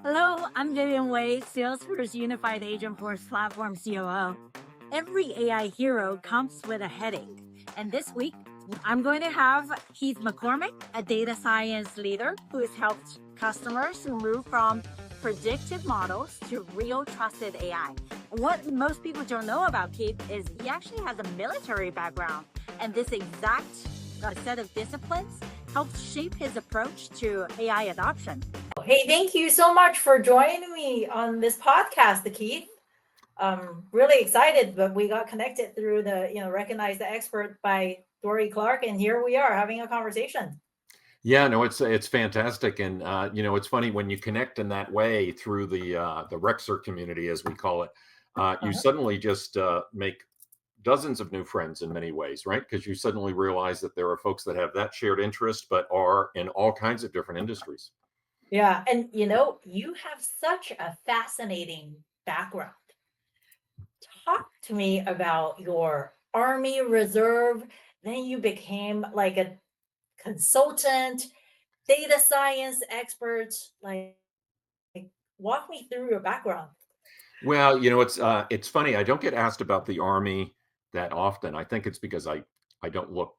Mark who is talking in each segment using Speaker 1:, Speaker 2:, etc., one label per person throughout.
Speaker 1: Hello, I'm Vivian Wei, Salesforce Unified Agentforce Platform COO. Every AI hero comes with a headache. And this week, I'm going to have Keith McCormick, a data science leader who has helped customers move from predictive models to real trusted AI. What most people don't know about Keith is he actually has a military background, and this exact set of disciplines helped shape his approach to AI adoption.
Speaker 2: Hey, thank you so much for joining me on this podcast, Keith. Really excited, but we got connected through Recognize the Expert by Dory Clark, and here we are having a conversation.
Speaker 3: Yeah, no, it's fantastic, and it's funny when you connect in that way through the Rexer community, as we call it. You suddenly just make dozens of new friends in many ways, right? Because you suddenly realize that there are folks that have that shared interest, but are in all kinds of different industries.
Speaker 2: Yeah, and you have such a fascinating background. Talk to me about your Army Reserve. Then you became like a consultant, data science expert. Like, walk me through your background.
Speaker 3: Well, it's funny. I don't get asked about the Army that often. I think it's because I don't look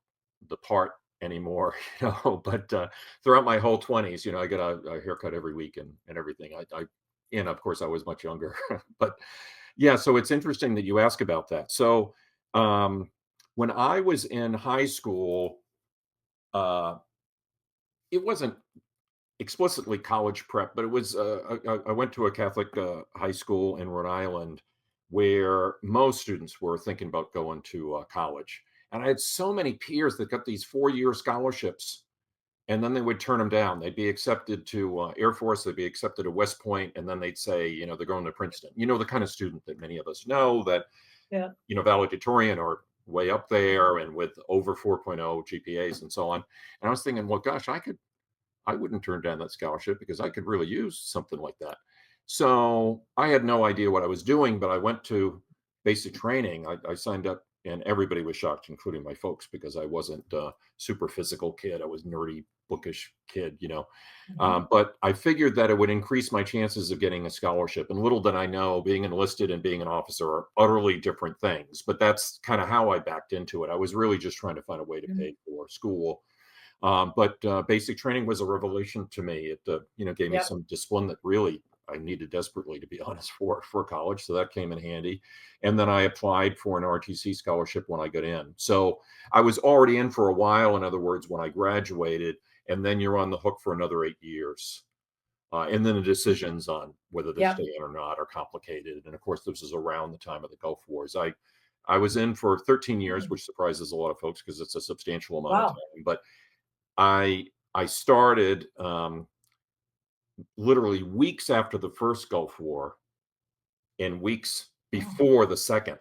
Speaker 3: the part anymore, But throughout my whole 20s, I get a haircut every week and everything. And of course, I was much younger, but yeah. So it's interesting that you ask about that. So when I was in high school, uh, it wasn't explicitly college prep, but it was. I went to a Catholic high school in Rhode Island, where most students were thinking about going to college, and I had so many peers that got these 4-year scholarships, and then they would turn them down. They'd be accepted to Air Force, they'd be accepted to West Point, and then they'd say, they're going to Princeton. The kind of student that many of us know that,
Speaker 2: Yeah.
Speaker 3: valedictorian or way up there and with over 4.0 GPAs and so on. And I was thinking, well, gosh, I wouldn't turn down that scholarship because I could really use something like that. So I had no idea what I was doing, but I went to basic training. I signed up, and everybody was shocked, including my folks, because I wasn't a super physical kid. I was nerdy, bookish kid. But I figured that it would increase my chances of getting a scholarship. And little did I know, being enlisted and being an officer are utterly different things. But that's kind of how I backed into it. I was really just trying to find a way to pay for school. But basic training was a revelation to me. It gave me
Speaker 2: Yep.
Speaker 3: some discipline that really I needed desperately, to be honest, for college. So that came in handy. And then I applied for an RTC scholarship when I got in. So I was already in for a while, in other words, when I graduated. And then you're on the hook for another 8 years. And then the decisions on whether to
Speaker 2: Yep.
Speaker 3: stay in or not are complicated. And of course, this is around the time of the Gulf Wars. I was in for 13 years, which surprises a lot of folks because it's a substantial amount of
Speaker 2: Wow.
Speaker 3: time. But I started literally weeks after the first Gulf War and weeks before the second.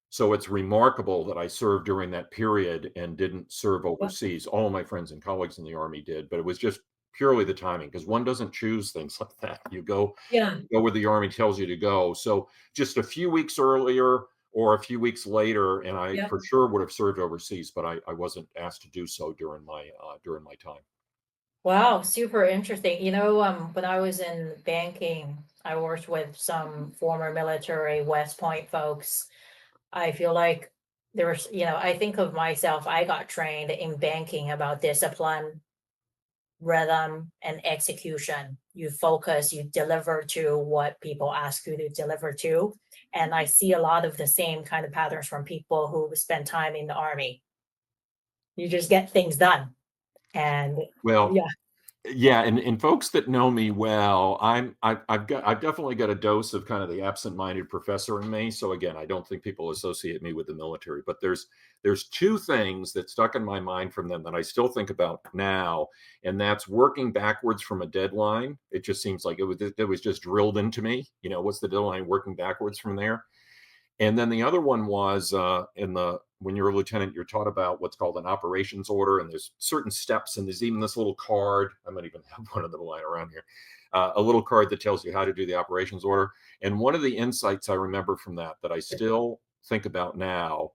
Speaker 3: So it's remarkable that I served during that period and didn't serve
Speaker 2: Yep.
Speaker 3: overseas. All my friends and colleagues in the Army did, but it was just purely the timing, because one doesn't choose things like that. You go
Speaker 2: Yeah.
Speaker 3: where the Army tells you to go. So just a few weeks earlier or a few weeks later, and I
Speaker 2: Yep.
Speaker 3: for sure would have served overseas, but I wasn't asked to do so during my time.
Speaker 2: Wow, super interesting. When I was in banking, I worked with some former military West Point folks. I feel like I think of myself, I got trained in banking about discipline, rhythm, and execution. You focus, you deliver to what people ask you to deliver to. And I see a lot of the same kind of patterns from people who spend time in the army. You just get things done. And
Speaker 3: Well,
Speaker 2: yeah.
Speaker 3: yeah, and folks that know me well, I've definitely got a dose of kind of the absent-minded professor in me. So again, I don't think people associate me with the military, but there's two things that stuck in my mind from them that I still think about now, and that's working backwards from a deadline. It just seems like it was just drilled into me. What's the deadline? Working backwards from there. And then the other one was when you're a lieutenant, you're taught about what's called an operations order, and there's certain steps, and there's even this little card. I might even have one of them lying around here, a little card that tells you how to do the operations order. And one of the insights I remember from that I still think about now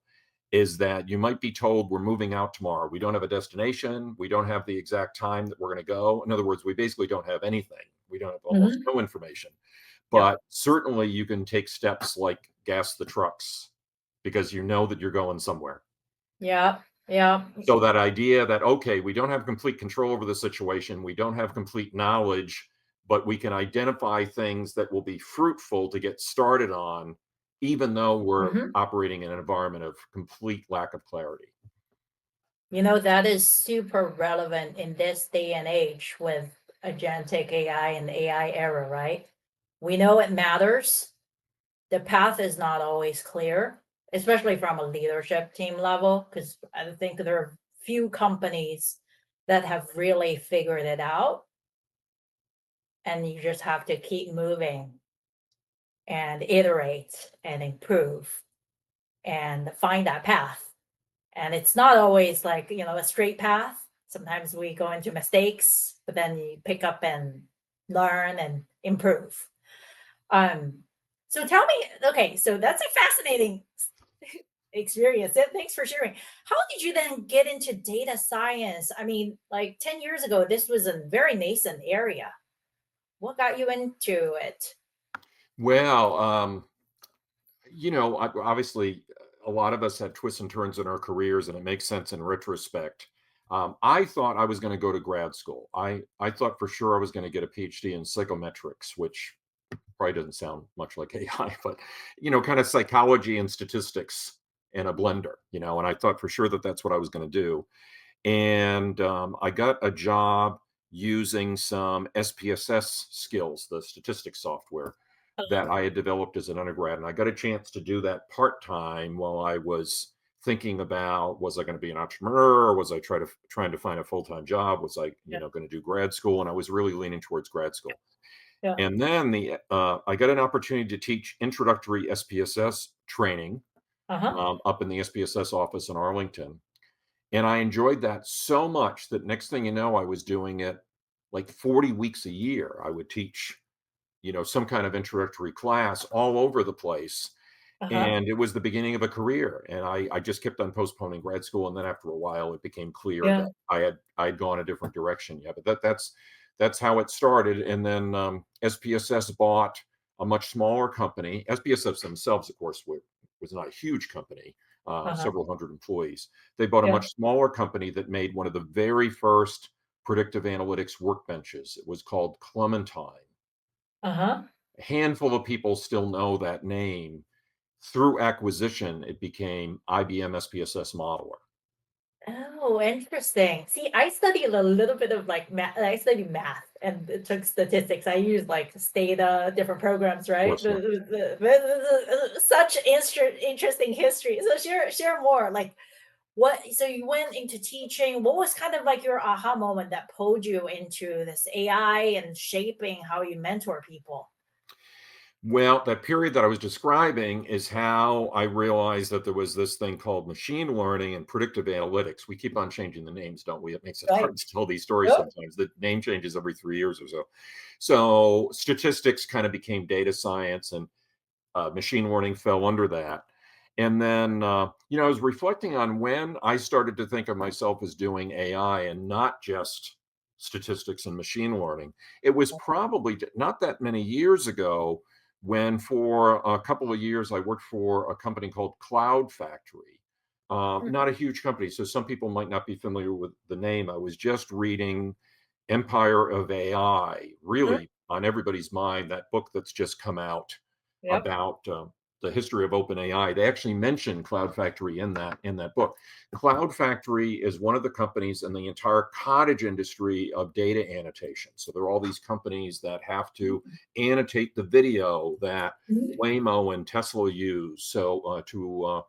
Speaker 3: is that you might be told we're moving out tomorrow. We don't have a destination. We don't have the exact time that we're going to go. In other words, we basically don't have anything. We don't have almost
Speaker 2: Mhm.
Speaker 3: no information.
Speaker 2: Yep.
Speaker 3: But certainly you can take steps like gas the trucks because you know that you're going somewhere.
Speaker 2: Yeah. Yeah.
Speaker 3: So that idea that, okay, we don't have complete control over the situation, we don't have complete knowledge, but we can identify things that will be fruitful to get started on, even though we're
Speaker 2: Mhm.
Speaker 3: operating in an environment of complete lack of clarity.
Speaker 2: That is super relevant in this day and age with agentic AI and AI era, right? We know it matters. The path is not always clear, especially from a leadership team level, because I think there are few companies that have really figured it out, and you just have to keep moving and iterate and improve and find that path. And it's not always like, a straight path. Sometimes we go into mistakes, but then you pick up and learn and improve. Um, so tell me, okay, so that's a fascinating experience. Thanks for sharing. How did you then get into data science? I mean, like 10 years ago, this was a very nascent area. What got you into it?
Speaker 3: Well, obviously, a lot of us had twists and turns in our careers, and it makes sense in retrospect. I thought I was going to go to grad school. I thought for sure I was going to get a PhD in psychometrics, which probably doesn't sound much like AI, but kind of psychology and statistics in a blender. And I thought for sure that that's what I was going to do. And I got a job using some SPSS skills, the statistics software that I had developed as an undergrad. And I got a chance to do that part time while I was thinking about, was I going to be an entrepreneur, or was I trying to find a full time job? Was I
Speaker 2: Yeah.
Speaker 3: going to do grad school? And I was really leaning towards grad school.
Speaker 2: Yeah.
Speaker 3: And then I got an opportunity to teach introductory SPSS training
Speaker 2: Uh-huh.
Speaker 3: up in the SPSS office in Arlington. And I enjoyed that so much that next thing you know, I was doing it like 40 weeks a year. I would teach, some kind of introductory class all over the place.
Speaker 2: Uh-huh.
Speaker 3: And it was the beginning of a career. And I just kept on postponing grad school. And then after a while, it became clear
Speaker 2: Yeah.
Speaker 3: that I had gone a different direction. Yeah, but that's how it started. And then SPSS bought a much smaller company. SPSS themselves, of course, was not a huge company,
Speaker 2: Uh-huh.
Speaker 3: several hundred employees. They bought a
Speaker 2: Yeah.
Speaker 3: much smaller company that made one of the very first predictive analytics workbenches. It was called Clementine.
Speaker 2: Uh-huh.
Speaker 3: A handful of people still know that name. Through acquisition, it became IBM SPSS Modeler.
Speaker 2: Oh, interesting. See, I studied a little bit of like math. I studied math and it took statistics. I used like Stata, different programs,
Speaker 3: Of
Speaker 2: right?
Speaker 3: course, yeah.
Speaker 2: Such interesting history. So share more. Like what? So you went into teaching. What was kind of like your aha moment that pulled you into this AI and shaping how you mentor people?
Speaker 3: Well, that period that I was describing is how I realized that there was this thing called machine learning and predictive analytics. We keep on changing the names, don't we? It makes it
Speaker 2: Right.
Speaker 3: hard to tell these stories
Speaker 2: Yep.
Speaker 3: sometimes. The name changes every 3 years or so. So statistics kind of became data science, and machine learning fell under that. And then, I was reflecting on when I started to think of myself as doing AI and not just statistics and machine learning. It was probably not that many years ago when, for a couple of years, I worked for a company called Cloud Factory. Not a huge company, so some people might not be familiar with the name. I was just reading Empire of AI,
Speaker 2: Mhm.
Speaker 3: really on everybody's mind, that book that's just come out
Speaker 2: Yep.
Speaker 3: about the history of OpenAI. They actually mention Cloud Factory in that book. Cloud Factory is one of the companies in the entire cottage industry of data annotation. So there are all these companies that have to annotate the video that
Speaker 2: Mhm.
Speaker 3: Waymo and Tesla use. So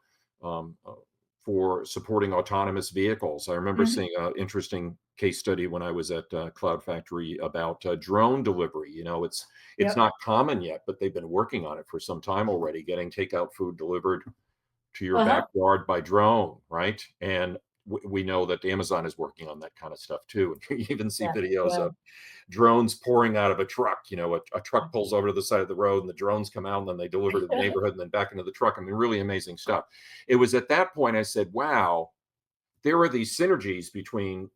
Speaker 3: for supporting autonomous vehicles. I remember
Speaker 2: Mhm.
Speaker 3: seeing an interesting case study when I was at Cloud Factory about drone delivery. It's
Speaker 2: Yep.
Speaker 3: not common yet, but they've been working on it for some time already, getting takeout food delivered to your
Speaker 2: Uh-huh.
Speaker 3: backyard by drone, right? And we know that Amazon is working on that kind of stuff too. And you even see
Speaker 2: Yeah.
Speaker 3: videos
Speaker 2: Yeah.
Speaker 3: of drones pouring out of a truck. A truck pulls over to the side of the road, and the drones come out, and then they deliver to the neighborhood, and then back into the truck. I mean, really amazing stuff. It was at that point I said, wow, there are these synergies between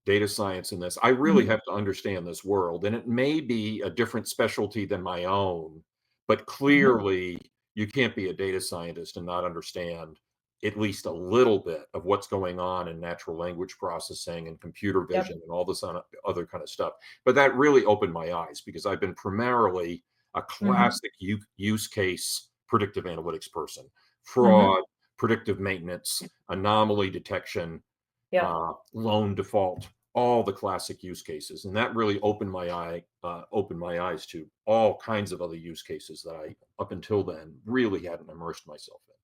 Speaker 3: data science in this. I really
Speaker 2: Mhm.
Speaker 3: have to understand this world, and it may be a different specialty than my own, but
Speaker 2: Mhm.
Speaker 3: clearly you can't be a data scientist and not understand at least a little bit of what's going on in natural language processing and computer
Speaker 2: Yep.
Speaker 3: vision and all this other kind of stuff. But that really opened my eyes because I've been primarily a
Speaker 2: Mhm.
Speaker 3: classic use case predictive analytics person,
Speaker 2: Mhm.
Speaker 3: fraud, predictive maintenance, anomaly detection,
Speaker 2: Yep.
Speaker 3: loan default, all the classic use cases, and that really opened my eyes to all kinds of other use cases that I, up until then, really hadn't immersed myself in.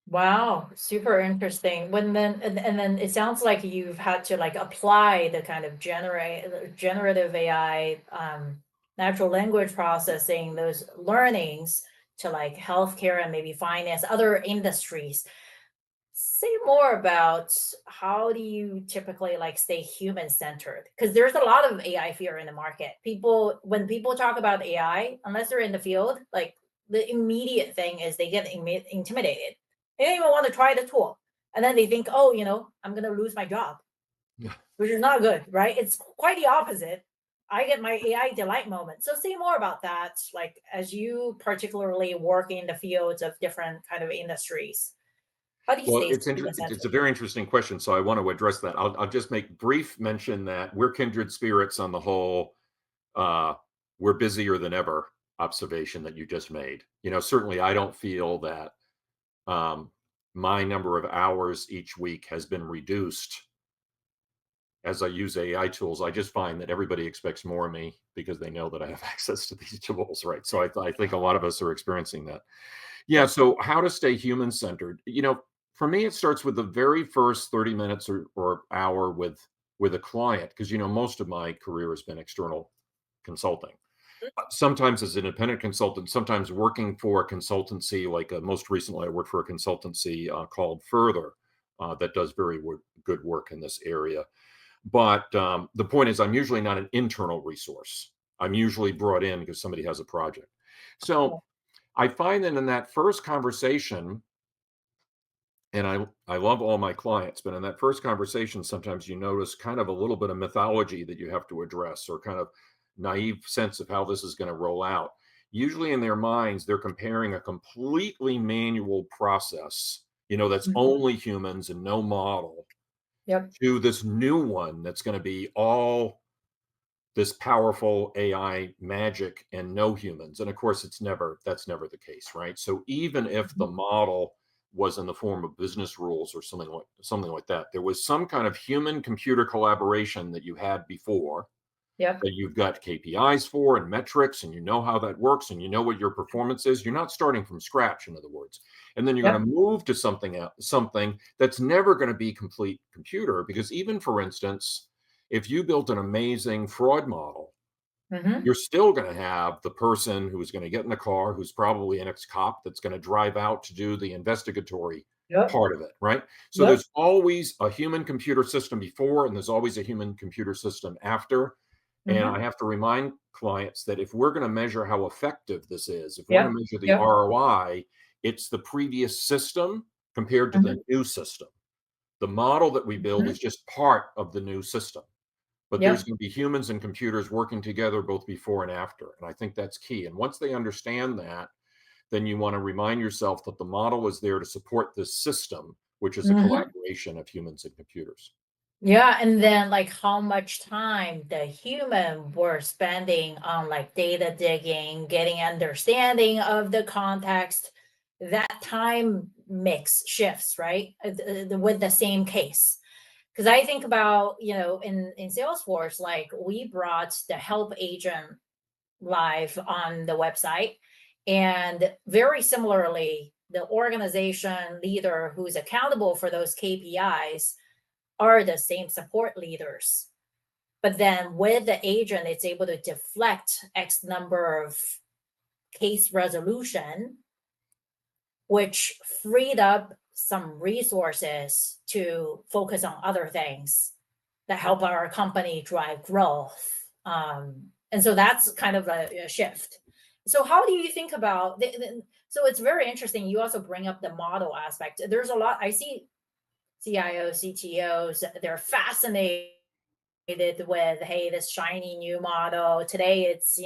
Speaker 2: Wow, super interesting. When then and then it sounds like you've had to like apply the kind of generative AI, natural language processing, those learnings to like healthcare and maybe finance, other industries. Say more about how do you typically like stay human centered? Because there's a lot of AI fear in the market. People, when people talk about AI, unless they're in the field, like the immediate thing is they get intimidated. They don't even want to try the tool. And then they think, oh, I'm going to lose my job,
Speaker 3: Yeah.
Speaker 2: which is not good, right? It's quite the opposite. I get my AI delight moment. So say more about that, like as you particularly work in the fields of different kind of industries. How do you
Speaker 3: Well,
Speaker 2: stay human
Speaker 3: it's
Speaker 2: centered?
Speaker 3: a very interesting question, so I want to address that. I'll just make brief mention that we're kindred spirits on the whole, uh, we're busier than ever observation that you just made. Certainly I don't feel that um, my number of hours each week has been reduced as I use AI tools. I just find that everybody expects more of me because they know that I have access to these tools, right? So I think a lot of us are experiencing that. Yeah.
Speaker 2: Yep.
Speaker 3: So how to stay human centered? For me, it starts with the very first 30 minutes or hour with a client because most of my career has been external consulting. Sometimes as an independent consultant, sometimes working for a consultancy. Like most recently, I worked for a consultancy called Further that does very good work in this area. But the point is, I'm usually not an internal resource. I'm usually brought in because somebody has a project.
Speaker 2: Yeah.
Speaker 3: So I find that in that first conversation, and I love all my clients, but in that first conversation, sometimes you notice kind of a little bit of mythology that you have to address, or kind of naive sense of how this is going to roll out. Usually in their minds, they're comparing a completely manual process, that's
Speaker 2: Mhm.
Speaker 3: only humans and no model,
Speaker 2: Yep.
Speaker 3: to this new one that's going to be all this powerful AI magic and no humans. And of course, that's never the case, right? So even if the
Speaker 2: Mhm.
Speaker 3: model was in the form of business rules or something like that, there was some kind of human computer collaboration that you had before,
Speaker 2: Yep.
Speaker 3: that you've got KPIs for and metrics, and you know how that works, and you know what your performance is. You're not starting from scratch, in other words. And then you're going
Speaker 2: Yep.
Speaker 3: to move to something that's never going to be complete computer. Because even, for instance, if you built an amazing fraud model,
Speaker 2: Mhm.
Speaker 3: you're still going to have the person who's going to get in the car, who's probably an ex-cop, that's going to drive out to do the investigatory
Speaker 2: Yep.
Speaker 3: part of it, right? So
Speaker 2: Yep.
Speaker 3: there's always a human computer system before, and there's always a human computer system after. And I
Speaker 2: Mhm.
Speaker 3: have to remind clients that if we're going to measure how effective this is, if we're going
Speaker 2: Yep.
Speaker 3: to measure the
Speaker 2: Yep.
Speaker 3: ROI, it's the previous system compared to the
Speaker 2: Mhm.
Speaker 3: new system. The model that we build
Speaker 2: Mhm.
Speaker 3: is just part of the new system, but there's
Speaker 2: Yep.
Speaker 3: going to be humans and computers working together both before and after. And I think that's key. And once they understand that, then you want to remind yourself that the model is there to support this system, which is a
Speaker 2: Mhm.
Speaker 3: collaboration of humans and computers.
Speaker 2: Yeah, and then like how much time the human were spending on like data digging, getting understanding of the context, that time mix shifts, right? With the same case. Because I think about, in Salesforce, like we brought the help agent live on the website. And very similarly, the organization leader who's accountable for those KPIs are the same support leaders. But then with the agent, it's able to deflect X number of case resolution, which freed up some resources to focus on other things that help our company drive growth. And so that's kind of a shift. So how do you think about so it's very interesting. You also bring up the model aspect. There's a lot I see CIOs, CTOs, they're fascinated with, hey, this shiny new model. Today it's,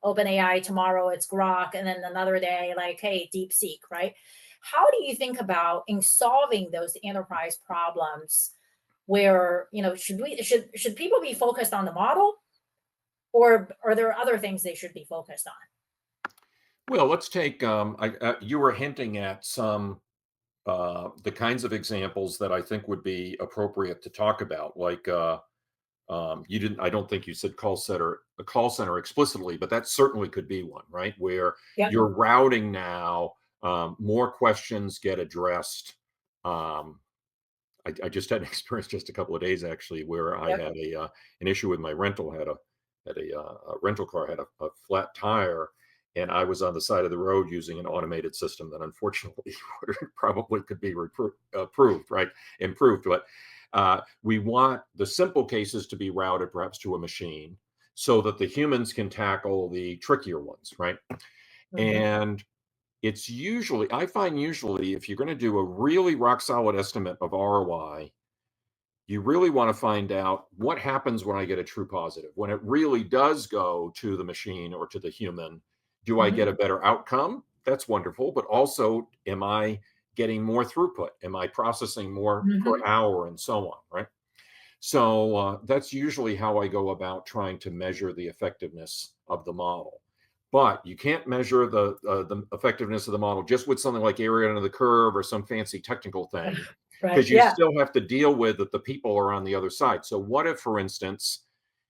Speaker 2: OpenAI, tomorrow it's Grok, and then another day, like, hey, DeepSeek, right? How do you think about in solving those enterprise problems where, should people be focused on the model, or are there other things they should be focused on?
Speaker 3: Well, let's take, you were hinting at some, the kinds of examples that I think would be appropriate to talk about, like, you didn't, I don't think you said a call center explicitly, but that certainly could be one, right? Where
Speaker 2: Yep.
Speaker 3: you're routing now, more questions get addressed. I just had an experience just a couple of days actually where I
Speaker 2: Yep.
Speaker 3: had an issue with my rental. A rental car had a flat tire, and I was on the side of the road using an automated system that unfortunately probably could be approved, right, improved. But we want the simple cases to be routed perhaps to a machine so that the humans can tackle the trickier ones, right?
Speaker 2: Mhm.
Speaker 3: And it's usually, I find usually, if you're going to do a really rock solid estimate of ROI, you really want to find out what happens when I get a true positive. When it really does go to the machine or to the human, do I get
Speaker 2: Mhm.
Speaker 3: a better outcome? That's wonderful. But also, am I getting more throughput? Am I processing more per
Speaker 2: Mhm.
Speaker 3: hour and so on, right? So that's usually how I go about trying to measure the effectiveness of the model. But you can't measure the effectiveness of the model just with something like area under the curve or some fancy technical thing,
Speaker 2: Right.
Speaker 3: because you
Speaker 2: Yeah.
Speaker 3: still have to deal with that the people are on the other side. So what if, for instance,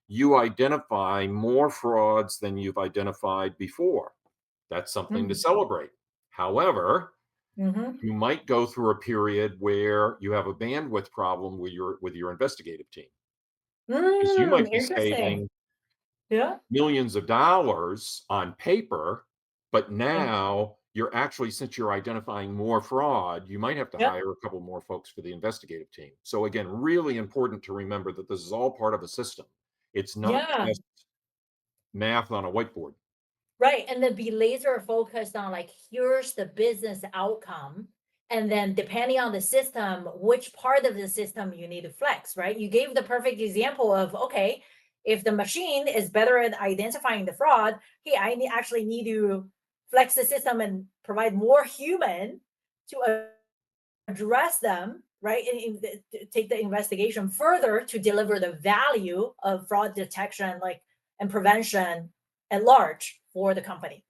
Speaker 3: you identify more frauds than you've identified before? That's something to
Speaker 2: Mm.
Speaker 3: celebrate. However,
Speaker 2: Mhm.
Speaker 3: you might go through a period where you have a bandwidth problem with your investigative team, because you might be
Speaker 2: Interesting.
Speaker 3: saving
Speaker 2: Yeah.
Speaker 3: millions of dollars on paper, but
Speaker 2: Yeah.
Speaker 3: now you're actually, since you're identifying more fraud, you might have to
Speaker 2: Yep.
Speaker 3: hire a couple more folks for the investigative team. So again, really important to remember that this is all part of a system. It's not
Speaker 2: Yeah.
Speaker 3: just math on a whiteboard.
Speaker 2: Right. And then be laser focused on, like, here's the business outcome. And then depending on the system, which part of the system you need to flex, right? You gave the perfect example of, okay, if the machine is better at identifying the fraud, hey, actually need to flex the system and provide more human to address them, right? And take the investigation further to deliver the value of fraud detection, like, and prevention at large for the company.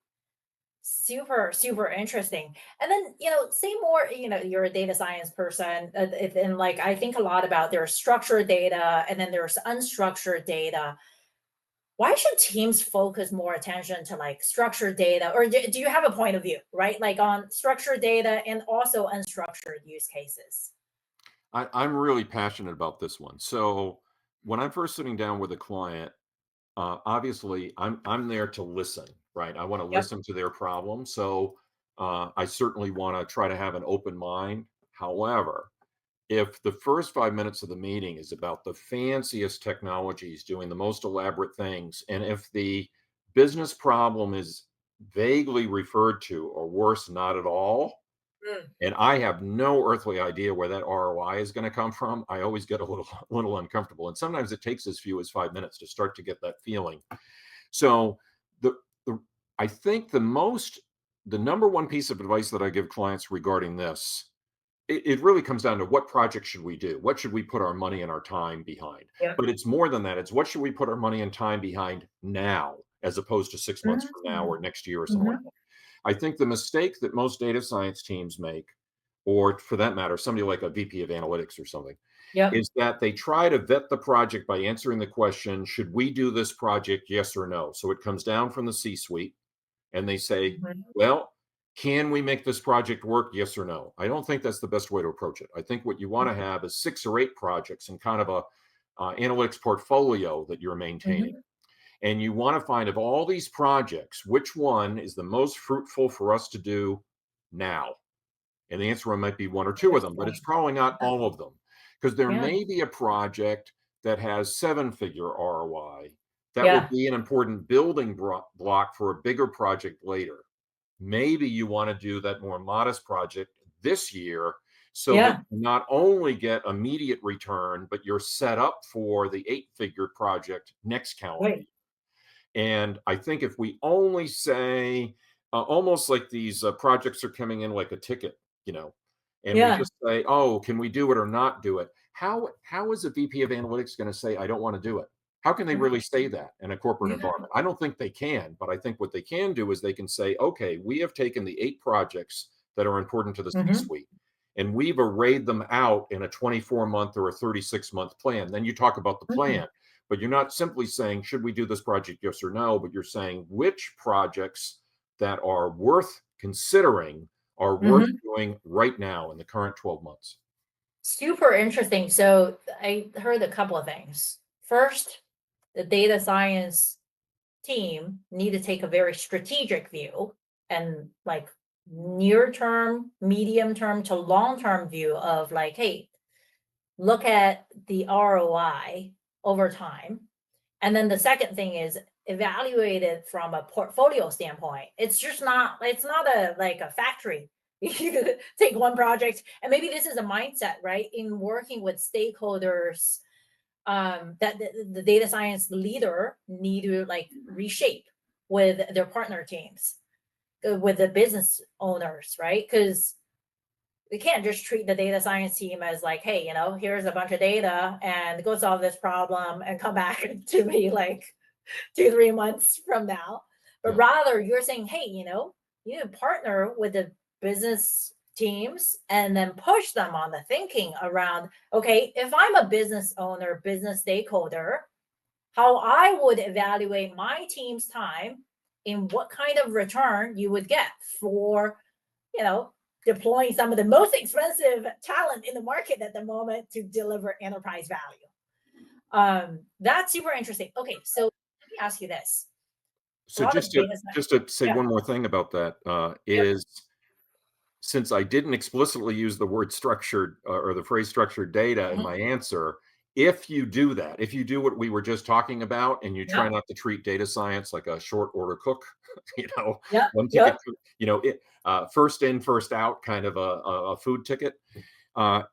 Speaker 2: Super, super interesting. And then, say more, you're a data science person, and like, I think a lot about there's structured data and then there's unstructured data. Why should teams focus more attention to, like, structured data, or do you have a point of view, right? Like, on structured data and also unstructured use cases.
Speaker 3: I'm really passionate about this one. So when I'm first sitting down with a client, obviously I'm there to listen, right? I want to
Speaker 2: Yep.
Speaker 3: listen to their problem. So I certainly want to try to have an open mind. However, if the first 5 minutes of the meeting is about the fanciest technologies doing the most elaborate things, and if the business problem is vaguely referred to, or worse, not at all,
Speaker 2: Mm.
Speaker 3: and I have no earthly idea where that ROI is going to come from, I always get a little uncomfortable. And sometimes it takes as few as 5 minutes to start to get that feeling. So the, the I think the number one piece of advice that I give clients regarding this, it really comes down to what project should we do? What should we put our money and our time behind?
Speaker 2: Yep.
Speaker 3: But it's more than that. It's what should we put our money and time behind now, as opposed to 6 months from now or
Speaker 2: Mhm.
Speaker 3: next year or something like
Speaker 2: Mhm.
Speaker 3: that. I think the mistake that most data science teams make, or for that matter, somebody like a VP of analytics or something,
Speaker 2: Yep.
Speaker 3: is that they try to vet the project by answering the question, should we do this project? Yes or no. So it comes down from the C suite and they say,
Speaker 2: Mhm.
Speaker 3: well, can we make this project work? Yes or no. I don't think that's the best way to approach it. I think what you want to have is 6 or 8 projects and kind of a analytics portfolio that you're maintaining.
Speaker 2: Mhm.
Speaker 3: And you want to find, of all these projects, which one is the most fruitful for us to do now? And the answer might be 1 or 2 of them, but it's
Speaker 2: Interesting.
Speaker 3: probably not
Speaker 2: Yeah.
Speaker 3: all of them, because there
Speaker 2: Yeah.
Speaker 3: may be a project that has 7-figure ROI that will
Speaker 2: Yeah.
Speaker 3: be an important building block for a bigger project later. Maybe you want to do that more modest project this year so that
Speaker 2: Yeah.
Speaker 3: you not only get immediate return, but you're set up for the 8-figure project next calendar.
Speaker 2: Right.
Speaker 3: And I think if we only say, almost like these projects are coming in like a ticket, and we
Speaker 2: Yeah.
Speaker 3: just say, oh, can we do it or not do it? How is a VP of analytics going to say, I don't want to do it? How can they really say that in a corporate
Speaker 2: Yeah.
Speaker 3: environment? I don't think they can, but I think what they can do is they can say, okay, we have taken the 8 projects that are important to the
Speaker 2: Hmm.
Speaker 3: C-suite, and we've arrayed them out in a 24-month or a 36-month plan. Then you talk about the plan, but you're not simply saying, should we do this project, yes or no, but you're saying which projects that are worth considering are worth
Speaker 2: Hmm.
Speaker 3: doing right now in the current 12 months.
Speaker 2: Super interesting. So I heard a couple of things. First, the data science team need to take a very strategic view and like near term, medium term to long term view of like, hey, look at the ROI over time. And then the second thing is evaluate it from a portfolio standpoint. It's not a like a factory. You take one project and maybe this is a mindset, right? In working with stakeholders, that the data science leader need to like reshape with their partner teams, with the business owners, right? Because we can't just treat the data science team as like, hey, here's a bunch of data and go solve this problem and come back to me like 2, 3 months from now. But
Speaker 3: Yeah.
Speaker 2: rather you're saying, hey, you need to partner with the business teams and then push them on the thinking around, okay, if I'm a business owner, business stakeholder, how I would evaluate my team's time in what kind of return you would get for, you know, deploying some of the most expensive talent in the market at the moment to deliver enterprise value. That's super interesting. Okay, so let me ask you this. A
Speaker 3: So
Speaker 2: lot of
Speaker 3: just to
Speaker 2: data science.
Speaker 3: just to say
Speaker 2: Yeah.
Speaker 3: one more thing about that,
Speaker 2: Yep.
Speaker 3: is since I didn't explicitly use the word structured, or the phrase structured data in
Speaker 2: Mhm.
Speaker 3: my answer, if you do that, if you do what we were just talking about, and you try
Speaker 2: Yep.
Speaker 3: not to treat data science like a short order cook,
Speaker 2: Yep.
Speaker 3: one ticket,
Speaker 2: Yep.
Speaker 3: first in, first out kind of a food ticket.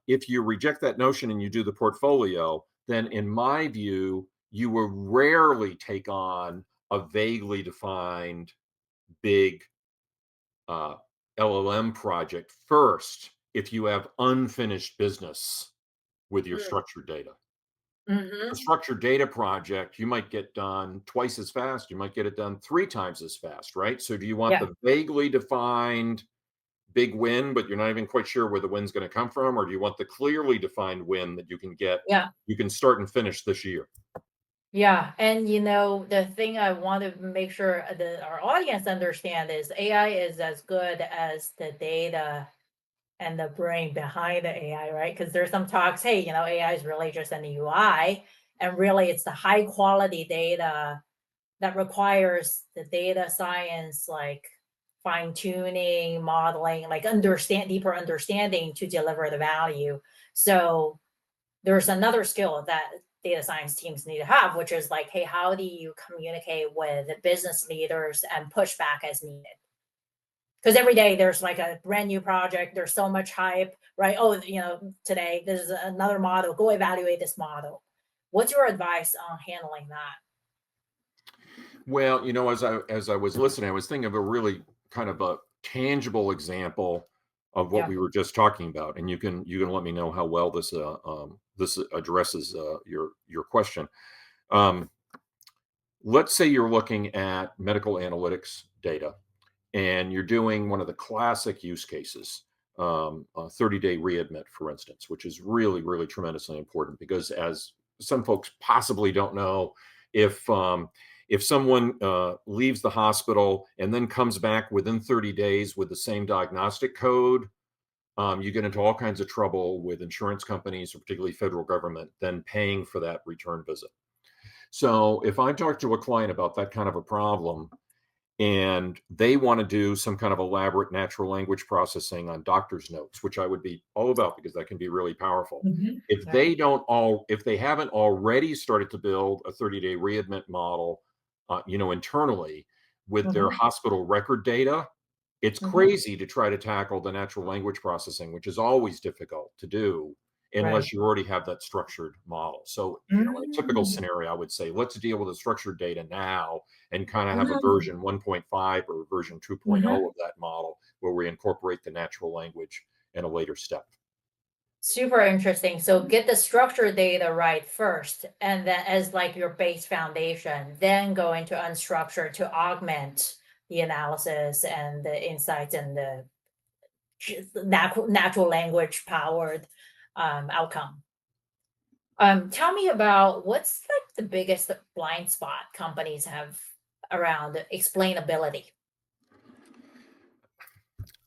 Speaker 3: If you reject that notion and you do the portfolio, then in my view, you will rarely take on a vaguely defined big uh, LLM project first if you have unfinished business with your structured data. A
Speaker 2: Mm-hmm.
Speaker 3: structured data project, you might get done twice as fast. You might get it done 3 times as fast, right? So do you want
Speaker 2: Yeah.
Speaker 3: the vaguely defined big win, but you're not even quite sure where the win's going to come from? Or do you want the clearly defined win that
Speaker 2: Yeah.
Speaker 3: you can start and finish this year?
Speaker 2: Yeah. And the thing I want to make sure that our audience understand is AI is as good as the data and the brain behind the AI, right? Because there's some talks, hey, AI is really just an UI, and really it's the high quality data that requires the data science, like fine tuning, modeling, like deeper understanding to deliver the value. So there's another skill that data science teams need to have, which is like, hey, how do you communicate with the business leaders and push back as needed? Because every day there's like a brand new project, there's so much hype, right? Oh, today there's another model, go evaluate this model. What's your advice on handling that?
Speaker 3: Well, as I was listening, I was thinking of a really kind of a tangible example of what
Speaker 2: Yeah.
Speaker 3: we were just talking about, and you can let me know how well this addresses your question. Um, let's say you're looking at medical analytics data, and you're doing one of the classic use cases, a 30-day readmit, for instance, which is really, really tremendously important because, as some folks possibly don't know, if someone leaves the hospital and then comes back within 30 days with the same diagnostic code, you get into all kinds of trouble with insurance companies, or particularly federal government, then paying for that return visit. So if I talk to a client about that kind of a problem, and they want to do some kind of elaborate natural language processing on doctor's notes, which I would be all about because that can be really powerful.
Speaker 2: Mhm. Yeah.
Speaker 3: If they haven't already started to build a 30-day readmit model, internally with their
Speaker 2: Mhm.
Speaker 3: hospital record data, It's
Speaker 2: Mhm.
Speaker 3: crazy to try to tackle the natural language processing, which is always difficult to do
Speaker 2: Right.
Speaker 3: unless you already have that structured model. So, in a typical
Speaker 2: Mm.
Speaker 3: scenario, I would say, let's deal with the structured data now and kind of have a
Speaker 2: Mm.
Speaker 3: version 1.5 or version 2.0
Speaker 2: Mhm.
Speaker 3: of that model where we incorporate the natural language in a later step.
Speaker 2: Super interesting. So get the structured data right first, and then as like your base foundation, then go into unstructured to augment the analysis and the insights and the natural language powered outcome. Tell me about what's like the biggest blind spot companies have around explainability.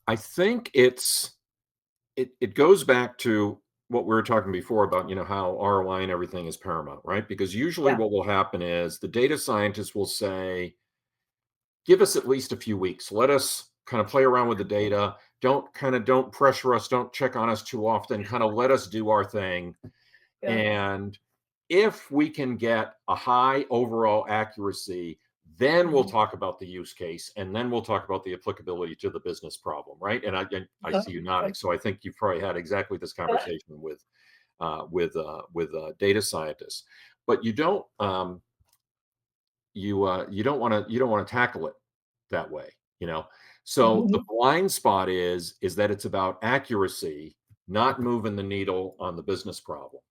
Speaker 3: I think it goes back to what we were talking before about, how ROI and everything is paramount, right? Because usually
Speaker 2: Yeah.
Speaker 3: what will happen is the data scientists will say, give us at least a few weeks. Let us kind of play around with the data. Don't pressure us, don't check on us too often. Kind of let us do our thing.
Speaker 2: Yeah.
Speaker 3: And if we can get a high overall accuracy, then we'll
Speaker 2: Mhm.
Speaker 3: talk about the use case, and then we'll talk about the applicability to the business problem, right? And I
Speaker 2: Okay.
Speaker 3: see you nodding, so I think you've probably had exactly this conversation with data scientists, but you don't want to tackle it that way, you know. So the
Speaker 2: Mhm.
Speaker 3: blind spot is that it's about accuracy, not moving the needle on the business problem,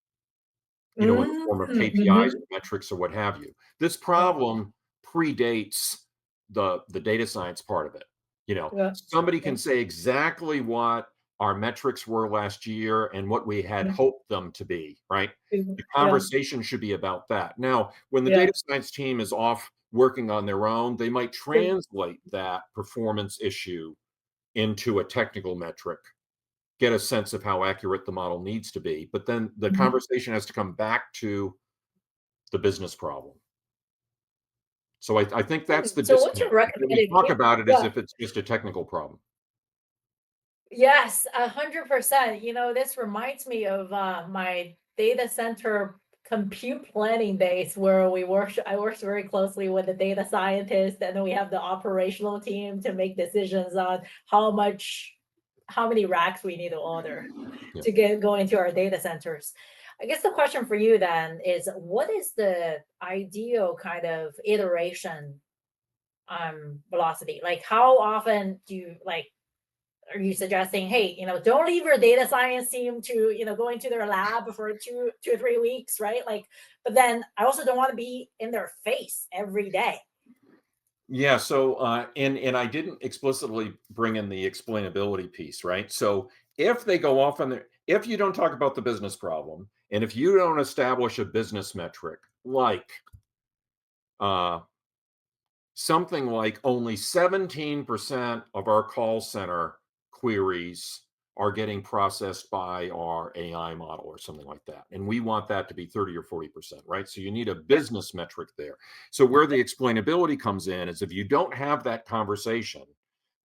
Speaker 3: in the
Speaker 2: Mm,
Speaker 3: form of KPIs
Speaker 2: mhm.
Speaker 3: or metrics or what have you. This
Speaker 2: Yeah.
Speaker 3: problem predates the data science part of it.
Speaker 2: Yeah.
Speaker 3: Somebody
Speaker 2: Yeah.
Speaker 3: can say exactly what our metrics were last year and what we had
Speaker 2: Mhm.
Speaker 3: hoped them to be, right?
Speaker 2: Mhm.
Speaker 3: The
Speaker 2: Yeah.
Speaker 3: conversation should be about that. Now, when the
Speaker 2: Yeah.
Speaker 3: data science team is off working on their own, they might translate that performance issue into a technical metric, get a sense of how accurate the model needs to be. But then the
Speaker 2: Mhm.
Speaker 3: conversation has to come back to the business problem. So I think that's the
Speaker 2: So what's your
Speaker 3: disconnect. We
Speaker 2: recommended
Speaker 3: talk about it as
Speaker 2: yeah.
Speaker 3: if it's just a technical problem.
Speaker 2: Yes, 100%. This reminds me of my data center compute planning days where I worked very closely with the data scientist, and then we have the operational team to make decisions on how many racks we need to order
Speaker 3: Yeah.
Speaker 2: to get go into our data centers. I guess the question for you then is what is the ideal kind of iteration velocity? Like how often do you like are you suggesting, hey, don't leave your data science team to, go into their lab for 2 or 3 weeks, right? Like, but then I also don't want to be in their face every day.
Speaker 3: Yeah, so and I didn't explicitly bring in the explainability piece, right? So if they go off on the if you don't talk about the business problem, and if you don't establish a business metric like uh something like only 17% of our call center queries are getting processed by our AI model or something like that. And we want that to be 30 or 40%, right? So you need a
Speaker 2: Yeah.
Speaker 3: business metric there. So where the explainability comes in is if you don't have that conversation,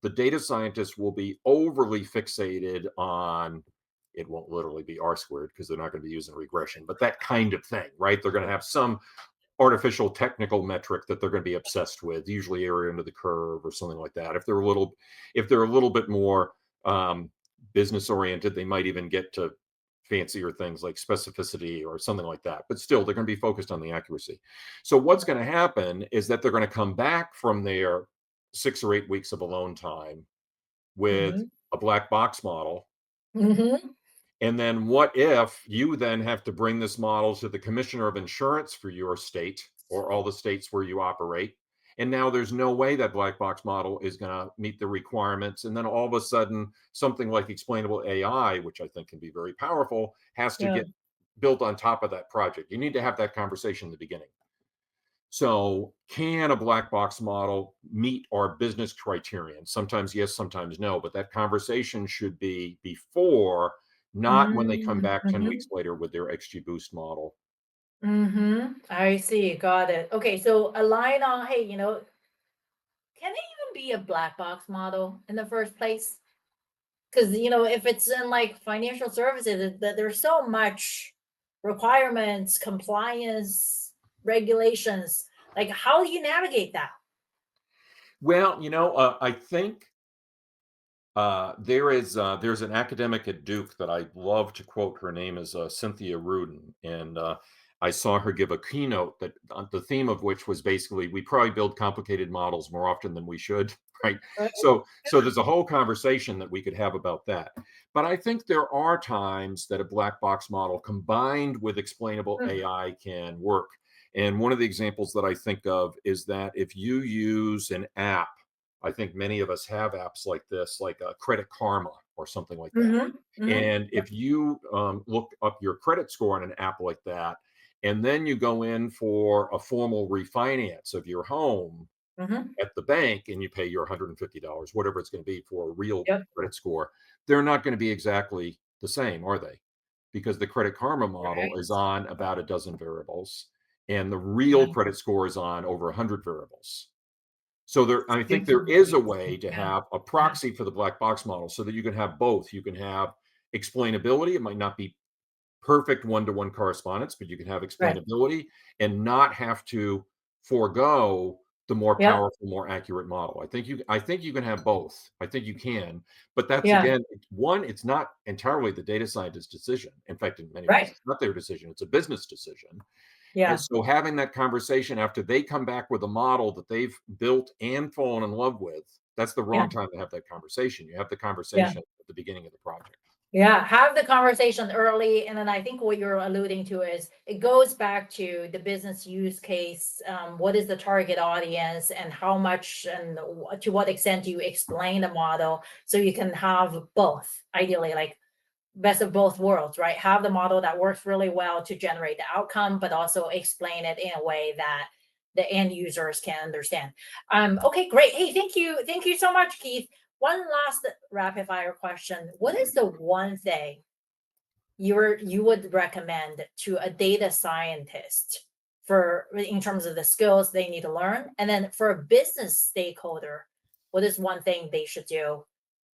Speaker 3: the data scientists will be overly fixated on it won't literally be R squared because they're not going to be using regression, but that kind of thing, right? They're going to have some artificial technical metric that they're going to be obsessed with, usually area under the curve or something like that. If they're a little bit more business oriented, they might even get to fancier things like specificity or something like that. But still, they're going to be focused on the accuracy. So what's going to happen is that they're going to come back from their 6 or 8 weeks of alone time with
Speaker 2: Hmm.
Speaker 3: a black box model.
Speaker 2: Hmm.
Speaker 3: And then what if you then have to bring this model to the commissioner of insurance for your state or all the states where you operate? And now there's no way that black box model is going to meet the requirements. And then all of a sudden, something like explainable AI, which I think can be very powerful, has to
Speaker 2: Yeah.
Speaker 3: get built on top of that project. You need to have that conversation in the beginning. So, can a black box model meet our business criterion? Sometimes yes, sometimes no, but that conversation should be before, not when they come back 10
Speaker 2: Mm-hmm.
Speaker 3: weeks later with their XGBoost model.
Speaker 2: Mm-hmm. I see. Got it. Okay. So align on, hey, can it even be a black box model in the first place? Because if it's in like financial services, that there's so much requirements, compliance, regulations. Like, how do you navigate that?
Speaker 3: Well, I think There's an academic at Duke that I love to quote. Her name is Cynthia Rudin, and I saw her give a keynote that the theme of which was basically we probably build complicated models more often than we should, right?
Speaker 2: Right.
Speaker 3: So there's a whole conversation that we could have about that. But I think there are times that a black box model combined with explainable
Speaker 2: Mm,
Speaker 3: AI can work. And one of the examples that I think of is that if you use an app, I think many of us have apps like this, like Credit Karma or something like that.
Speaker 2: mhm, mhm.
Speaker 3: And if you look up your credit score on an app like that, and then you go in for a formal refinance of your home
Speaker 2: Mhm.
Speaker 3: at the bank and you pay your $150, whatever it's going to be for a real
Speaker 2: Yep.
Speaker 3: credit score, they're not going to be exactly the same, are they? Because the Credit Karma model
Speaker 2: Right.
Speaker 3: is on about a dozen variables, and the
Speaker 2: Yeah.
Speaker 3: real credit score is on over 100 variables. So I think
Speaker 2: Super
Speaker 3: there is a
Speaker 2: interesting.
Speaker 3: way to
Speaker 2: Yeah.
Speaker 3: have a
Speaker 2: Yeah.
Speaker 3: proxy for the black box model so that you can have both. You can have explainability. It might not be perfect one-to-one correspondence, but you can have
Speaker 2: Right.
Speaker 3: explainability and not have to forego the more
Speaker 2: Yep.
Speaker 3: powerful, more accurate model. I think you can have both. I think you can, but that's
Speaker 2: Yeah.
Speaker 3: again, one, it's not entirely the data scientist's decision. In fact, in many ways,
Speaker 2: Right.
Speaker 3: it's not their decision, it's a business decision. And
Speaker 2: Yeah.
Speaker 3: so having that conversation after they come back with a model that they've built and fallen in love with, that's the
Speaker 2: Yeah.
Speaker 3: wrong time to have that conversation. You have the
Speaker 2: Yeah.
Speaker 3: conversation at the beginning of the project.
Speaker 2: Yeah, have the conversation early. And then I think what you're alluding to is it goes back to the business use case. What is the target audience and how much and to what extent do you explain the model so you can have both, ideally, like best of both worlds, right? Have the model that works really well to generate the outcome, but also explain it in a way that the end users can understand. Okay, great. Hey, thank you. Thank you so much, Keith. One last rapid fire question. What is the one thing you would recommend to a data scientist for in terms of the skills they need to learn? And then for a business stakeholder, what is one thing they should do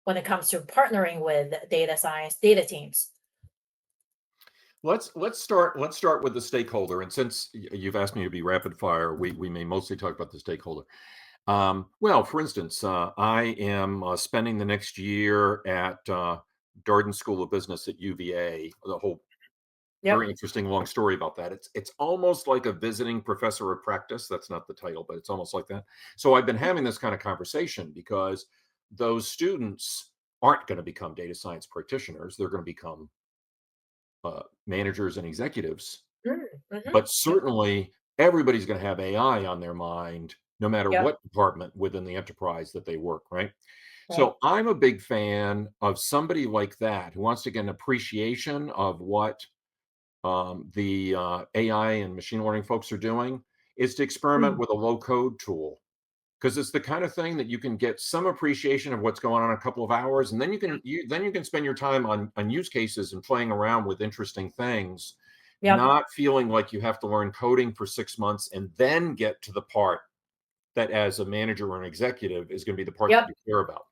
Speaker 2: when it comes to partnering with data science data teams?
Speaker 3: Let's start with the stakeholder. And since you've asked me to be rapid fire, we may mostly talk about the stakeholder. Well, for instance, I am spending the next year at Darden School of Business at UVA. The whole
Speaker 2: Yep.
Speaker 3: very interesting long story about that. It's almost like a visiting professor of practice. That's not the title, but it's almost like that. So I've been having this kind of conversation because those students aren't going to become data science practitioners. They're going to become managers and executives,
Speaker 2: Mm-hmm.
Speaker 3: but certainly everybody's going to have AI on their mind, no matter
Speaker 2: Yep.
Speaker 3: what department within the enterprise that they work, right?
Speaker 2: Right.
Speaker 3: So I'm a big fan of somebody like that who wants to get an appreciation of what the AI and machine learning folks are doing, is to experiment
Speaker 2: Mm.
Speaker 3: with a low code tool because it's the kind of thing that you can get some appreciation of what's going on in a couple of hours, and then you can spend your time on use cases and playing around with interesting things,
Speaker 2: Yep.
Speaker 3: not feeling like you have to learn coding for 6 months and then get to the part that as a manager or an executive is going to be the part that
Speaker 2: Yep.
Speaker 3: you care about.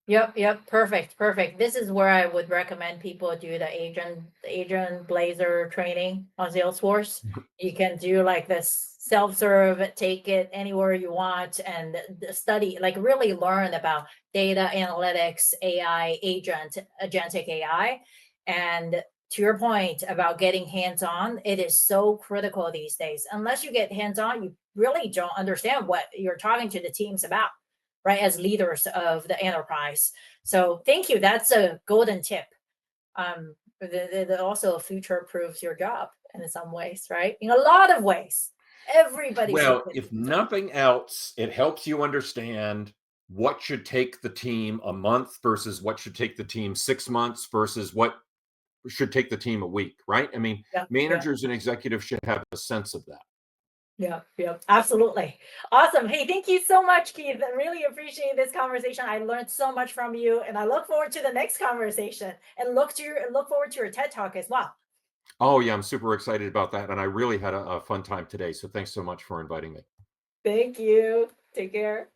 Speaker 2: Yep, yep, perfect, perfect. This is where I would recommend people do the agent Blazer training on Salesforce. You can do like this self-serve, take it anywhere you want, and study, like really learn about data analytics, AI, agentic AI. And to your point about getting hands-on, it is so critical these days. Unless you get hands-on, you really don't understand what you're talking to the teams about, right, as leaders of the enterprise. So thank you. That's a golden tip. That also future proofs your job in some ways, right? In a lot of ways. Everybody should
Speaker 3: Well,
Speaker 2: get
Speaker 3: if
Speaker 2: hands on.
Speaker 3: nothing else, it helps you understand what should take the team a month versus what should take the team 6 months versus what should take the team a week, right? I mean,
Speaker 2: Yeah, yeah,
Speaker 3: managers and executives should have a sense of that.
Speaker 2: yeah, yeah. Absolutely. Awesome. Hey, thank you so much, Keith. I really appreciate this conversation. I learned so much from you, and I look forward to the next conversation and look forward to your TED talk as well.
Speaker 3: Oh, yeah, I'm super excited about that. And I really had a fun time today. So thanks so much for inviting me.
Speaker 2: Thank you. Take care.